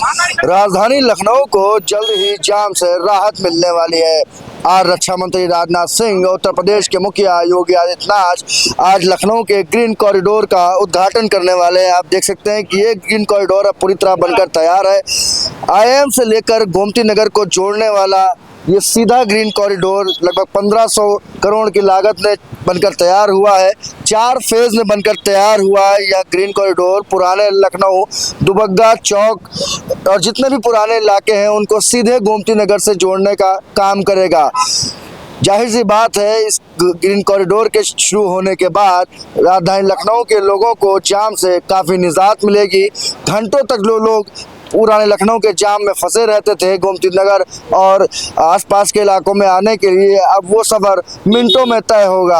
राजधानी लखनऊ को जल्द ही जाम से राहत मिलने वाली है। आज रक्षा मंत्री राजनाथ सिंह, उत्तर प्रदेश के मुखिया योगी आदित्यनाथ आज लखनऊ के ग्रीन कॉरिडोर का उद्घाटन करने वाले हैं। आप देख सकते हैं कि ये ग्रीन कॉरिडोर अब पूरी तरह बनकर तैयार है। आईआईएम से लेकर गोमती नगर को जोड़ने वाला ये सीधा ग्रीन कॉरिडोर लगभग 1500 करोड़ की लागत में बनकर तैयार हुआ है। 4 फेज में बनकर तैयार हुआ है। यह ग्रीन कॉरिडोर पुराने लखनऊ, दुबग्गा चौक और जितने भी पुराने इलाके हैं उनको सीधे गोमती नगर से जोड़ने का काम करेगा। जाहिर सी बात है, इस ग्रीन कॉरिडोर के शुरू होने के बाद राजधानी लखनऊ के लोगों को जाम से काफ़ी निजात मिलेगी। घंटों तक लोग पुराने लखनऊ के जाम में फंसे रहते थे गोमती नगर और आसपास के इलाकों में आने के लिए, अब वो सफ़र मिनटों में तय होगा।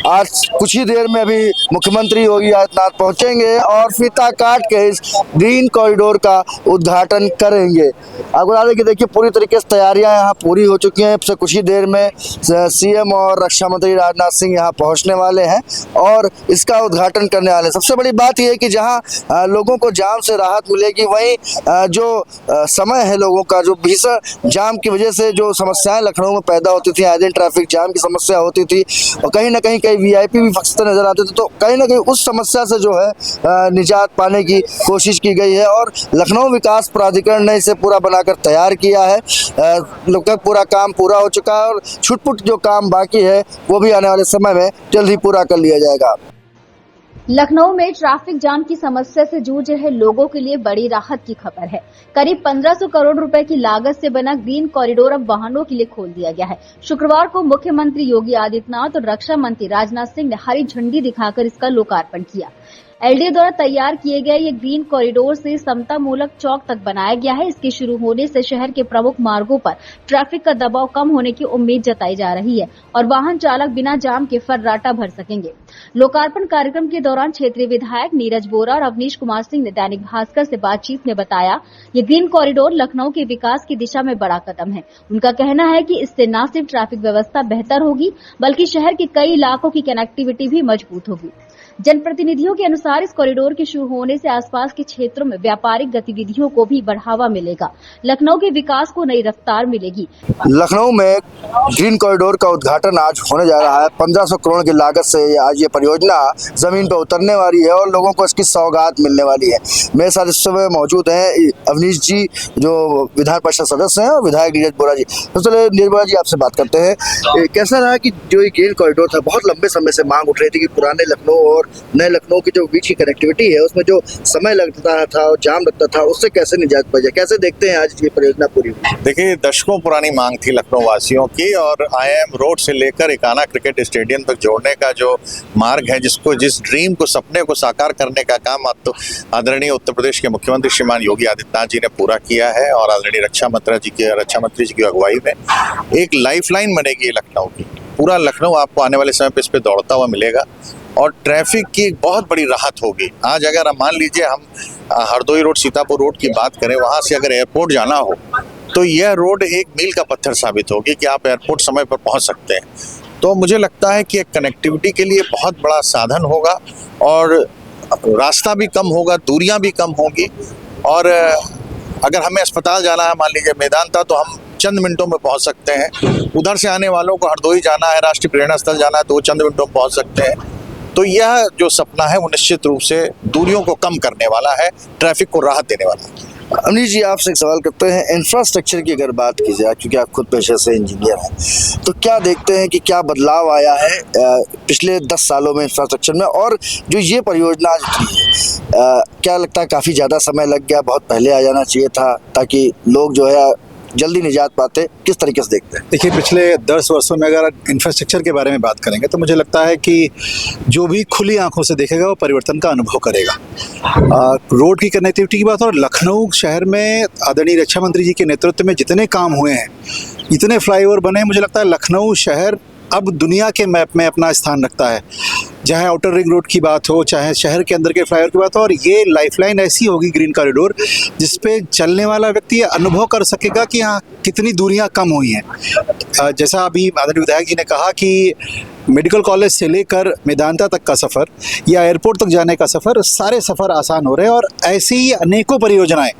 आज कुछ ही देर में भी मुख्यमंत्री योगी आदित्यनाथ पहुंचेंगे और फीता काट के इस ग्रीन कॉरिडोर का उद्घाटन करेंगे। आपको बता दें कि देखिए पूरी तरीके से तैयारियां यहाँ पूरी हो चुकी हैं। अब से कुछ ही देर में सीएम और रक्षा मंत्री राजनाथ सिंह यहाँ पहुँचने वाले हैं और इसका उद्घाटन करने वाले हैं। सबसे बड़ी बात यह है कि जहाँ लोगों को जाम से राहत मिलेगी, वहीं जो समय है लोगों का, जो भीषण जाम की वजह से जो समस्याएं लखनऊ में पैदा होती थी, आए दिन ट्रैफिक जाम की समस्या होती थी और कहीं ना कहीं कई वीआईपी भी फंसते नजर आते थे, तो कहीं ना कहीं उस समस्या से जो है निजात पाने की कोशिश की गई है और लखनऊ विकास प्राधिकरण ने इसे पूरा बनाकर तैयार किया है। लगभग पूरा काम पूरा हो चुका है और छुटपुट जो काम बाकी है वो भी आने वाले समय में जल्द ही पूरा कर लिया जाएगा। लखनऊ में ट्रैफिक जाम की समस्या से जूझ रहे लोगों के लिए बड़ी राहत की खबर है। करीब 1500 करोड़ रुपए की लागत से बना ग्रीन कॉरिडोर अब वाहनों के लिए खोल दिया गया है। शुक्रवार को मुख्यमंत्री योगी आदित्यनाथ और रक्षा मंत्री राजनाथ सिंह ने हरी झंडी दिखाकर इसका लोकार्पण किया। एलडीए द्वारा तैयार किए गए ये ग्रीन कॉरिडोर से समता मूलक चौक तक बनाया गया है। इसके शुरू होने से शहर के प्रमुख मार्गों पर ट्रैफिक का दबाव कम होने की उम्मीद जताई जा रही है और वाहन चालक बिना जाम के फर्राटा भर सकेंगे। लोकार्पण कार्यक्रम के दौरान क्षेत्रीय विधायक नीरज बोरा और अवनीश कुमार सिंह ने दैनिक भास्कर से बातचीत में बताया, ये ग्रीन कॉरिडोर लखनऊ के विकास की दिशा में बड़ा कदम है। उनका कहना है कि इससे न सिर्फ ट्रैफिक व्यवस्था बेहतर होगी बल्कि शहर के कई इलाकों की कनेक्टिविटी भी मजबूत होगी। जनप्रतिनिधियों के अनुसार इस कॉरिडोर के शुरू होने से आसपास के क्षेत्रों में व्यापारिक गतिविधियों को भी बढ़ावा मिलेगा। लखनऊ के विकास को नई रफ्तार मिलेगी। लखनऊ में ग्रीन कॉरिडोर का उद्घाटन आज होने जा रहा है। 1500 करोड़ की लागत से आज ये परियोजना जमीन पर उतरने वाली है और लोगों को इसकी सौगात मिलने वाली है। मेरे साथ इस समय मौजूद हैं अवनीश जी, जो विधान परिषद सदस्य हैं, और विधायक नीरज बोरा जी। सबसे पहले नीरज बोरा जी आपसे बात करते हैं, कैसा रहा कि जो ये ग्रीन कॉरिडोर था, बहुत लंबे समय से मांग उठ रही थी कि पुराने लखनऊ और नए लखनऊ की जो बीच की कनेक्टिविटी है उसमें जो समय लगता था और जाम लगता था, उससे कैसे निजात पाई जाए? कैसे देखते हैं आज ये परियोजना पूरी हुई? देखिए, दशकों पुरानी मांग थी लखनऊ वासियों की और आईआईएम रोड से लेकर इकाना क्रिकेट स्टेडियम तक जोड़ने का जो मार्ग है, जिस ड्रीम को, सपने को साकार करने का काम अब तो आदरणीय उत्तर प्रदेश के मुख्यमंत्री श्रीमान योगी आदित्यनाथ जी ने पूरा किया है और आदरणीय रक्षा मंत्री जी की अगुवाई में एक लाइफलाइन बनेगी लखनऊ की। पूरा लखनऊ आपको आने वाले समय पे इस पे दौड़ता हुआ मिलेगा और ट्रैफिक की बहुत बड़ी राहत होगी। आज अगर मान लीजिए हम हरदोई रोड, सीतापुर रोड की बात करें, वहाँ से अगर एयरपोर्ट जाना हो तो यह रोड एक मील का पत्थर साबित होगी कि आप एयरपोर्ट समय पर पहुँच सकते हैं। तो मुझे लगता है कि एक कनेक्टिविटी के लिए बहुत बड़ा साधन होगा और रास्ता भी कम होगा, दूरियाँ भी कम होंगी और अगर हमें अस्पताल जाना है, मान लीजिए मेदांता, तो हम चंद मिनटों में पहुंच सकते हैं। उधर से आने वालों को हरदोई जाना है, राष्ट्रीय प्रेरणा स्थल जाना है, तो वो चंद मिनटों में पहुंच सकते हैं। तो यह जो सपना है वो निश्चित रूप से दूरियों को कम करने वाला है, ट्रैफिक को राहत देने वाला है। अवनीश जी, आपसे एक सवाल करते हैं, इंफ्रास्ट्रक्चर की अगर बात की जाए, क्योंकि आप खुद पेशे से इंजीनियर हैं, तो क्या देखते हैं कि क्या बदलाव आया है पिछले 10 सालों में इंफ्रास्ट्रक्चर में? और जो ये परियोजना आज की है, क्या लगता है काफ़ी ज़्यादा समय लग गया, बहुत पहले आ जाना चाहिए था ताकि लोग जो है जल्दी निजात पाते? किस तरीके से देखते हैं? देखिए, पिछले 10 वर्षों में अगर इंफ्रास्ट्रक्चर के बारे में बात करेंगे तो मुझे लगता है कि जो भी खुली आंखों से देखेगा वो परिवर्तन का अनुभव करेगा। रोड की कनेक्टिविटी की बात और लखनऊ शहर में आदरणीय रक्षा मंत्री जी के नेतृत्व में जितने काम हुए हैं, इतने फ्लाईओवर बने हैं, मुझे लगता है लखनऊ शहर अब दुनिया के मैप में अपना स्थान रखता है। चाहे आउटर रिंग रोड की बात हो, चाहे शहर के अंदर के फ्लाईओवर की बात हो, और ये लाइफलाइन ऐसी होगी ग्रीन कॉरिडोर जिसपे चलने वाला व्यक्ति ये अनुभव कर सकेगा कि हाँ, कितनी दूरियां कम हुई हैं। जैसा अभी आदरणीय विधायक जी ने कहा कि मेडिकल कॉलेज से लेकर मेदांता तक का सफ़र या एयरपोर्ट तक जाने का सफ़र, सारे सफ़र आसान हो रहे हैं और ऐसी ही अनेकों परियोजनाएं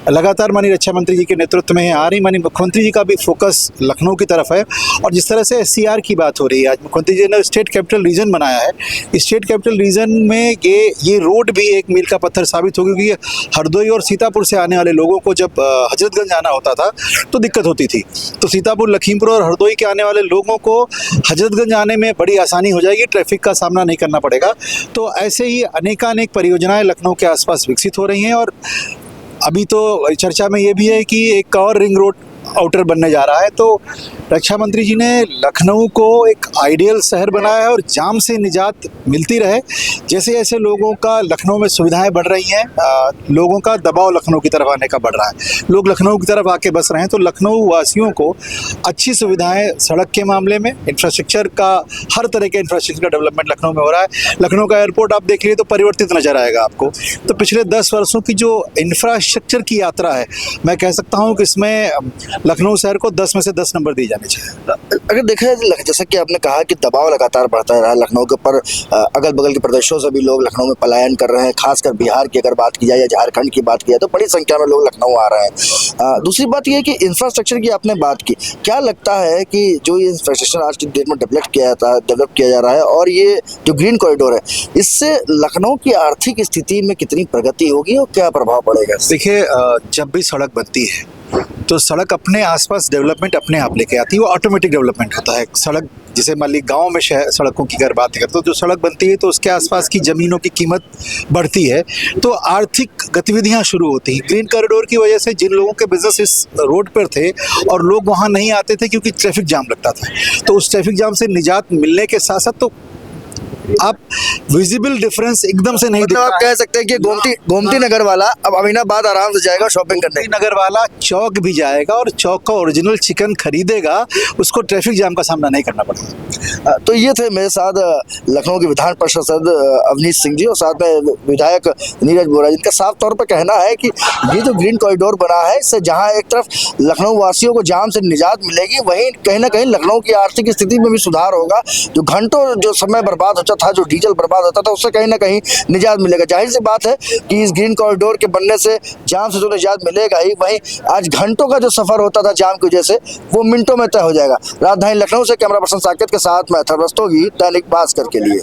लगातार माननीय रक्षा मंत्री जी के नेतृत्व में आ रही, माननीय मुख्यमंत्री जी का भी फोकस लखनऊ की तरफ है। और जिस तरह से SCR की बात हो रही है, आज मुख्यमंत्री जी ने स्टेट कैपिटल रीजन बनाया है। स्टेट कैपिटल रीजन में ये रोड भी एक मील का पत्थर साबित होगी, क्योंकि हरदोई और सीतापुर से आने वाले लोगों को जब हजरतगंज आना होता था तो दिक्कत होती थी। तो सीतापुर, लखीमपुर और हरदोई के आने वाले लोगों को हजरतगंज आने में बड़ी आसानी हो जाएगी, ट्रैफिक का सामना नहीं करना पड़ेगा। तो ऐसे ही अनेकानेक परियोजनाएं लखनऊ के आसपास विकसित हो रही हैं। और अभी तो चर्चा में ये भी है कि एक और रिंग रोड आउटर बनने जा रहा है। तो रक्षा मंत्री जी ने लखनऊ को एक आइडियल शहर बनाया है और जाम से निजात मिलती रहे। जैसे जैसे लोगों का लखनऊ में सुविधाएं बढ़ रही हैं, लोगों का दबाव लखनऊ की तरफ आने का बढ़ रहा है, लोग लखनऊ की तरफ आके बस रहे हैं। तो लखनऊ वासियों को अच्छी सुविधाएं सड़क के मामले में, इंफ्रास्ट्रक्चर का, हर तरह के इंफ्रास्ट्रक्चर का डेवलपमेंट लखनऊ में हो रहा है। लखनऊ का एयरपोर्ट आप देख लीजिए तो परिवर्तित नजर आएगा आपको। तो पिछले 10 वर्षों की जो इंफ्रास्ट्रक्चर की यात्रा है, मैं कह सकता हूँ कि इसमें लखनऊ शहर को 10 में से 10 नंबर दिए जाने चाहिए। अगर देखा जाए, जैसा कि आपने कहा कि दबाव लगातार बढ़ता रहा लखनऊ के ऊपर, अगल बगल के प्रदेशों से भी लोग लखनऊ में पलायन कर रहे हैं, खासकर बिहार की अगर बात की जाए या झारखंड की बात की जाए तो बड़ी संख्या में लोग लखनऊ आ रहे हैं। दूसरी बात यह है कि इंफ्रास्ट्रक्चर की आपने बात की, क्या लगता है कि जो ये इंफ्रास्ट्रक्चर आज की डेट में डेवलप किया जा रहा है और ये जो ग्रीन कॉरिडोर है, इससे लखनऊ की आर्थिक स्थिति में कितनी प्रगति होगी और क्या प्रभाव पड़ेगा? देखिए, जब भी सड़क बनती है तो सड़क अपने आसपास डेवलपमेंट अपने आप लेके आती है, वो ऑटोमेटिक डेवलपमेंट होता है। सड़क जैसे मान ली गाँव में सड़कों की अगर बात करें तो जो सड़क बनती है तो उसके आसपास की ज़मीनों की कीमत बढ़ती है, तो आर्थिक गतिविधियां शुरू होती हैं। ग्रीन कॉरिडोर की वजह से जिन लोगों के बिजनेस इस रोड पर थे और लोग वहां नहीं आते थे क्योंकि ट्रैफिक जाम लगता था, तो उस ट्रैफिक जाम से निजात मिलने के साथ साथ तो आप विजिबल डिफरेंस एकदम से नहीं दिखता। आप कह सकते हैं कि गोमती नगर वाला अब अमीनाबाद आराम से जाएगा शॉपिंग करने। गोमती नगर वाला चौक भी जाएगा और चौक का ओरिजिनल चिकन खरीदेगा, उसको ट्रैफिक जाम का सामना नहीं करना पड़ेगा। तो ये थे मेरे साथ लखनऊ के विधान परिषद सदस्य अवनीश सिंह जी और साथ में विधायक नीरज बोरा, जिनका साफ तौर पर कहना है कि ये जो ग्रीन कॉरिडोर बना है, इससे जहाँ एक तरफ लखनऊ वासियों को जाम से निजात मिलेगी, वहीं कहीं ना कहीं लखनऊ की आर्थिक स्थिति में भी सुधार होगा। जो घंटों जो समय बर्बाद होता था, जो डीजल बर्बाद होता था, उससे कहीं ना कहीं निजात मिलेगा। जाहिर सी बात है कि इस ग्रीन कॉरिडोर के बनने से जाम से तो निजात मिलेगा ही, वहीं आज घंटों का जो सफर होता था जाम की वजह से, वो मिनटों में तय हो जाएगा। राजधानी लखनऊ से कैमरा पर्सन साकेत के साथ मैं अथर्व रस्तोगी, दैनिक भास्कर के लिए।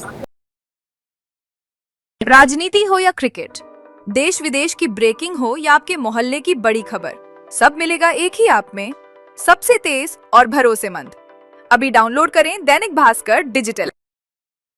राजनीति हो या क्रिकेट, देश विदेश की ब्रेकिंग हो या आपके मोहल्ले की बड़ी खबर, सब मिलेगा एक ही ऐप में, सबसे तेज और भरोसेमंद। अभी डाउनलोड करें दैनिक भास्कर डिजिटल।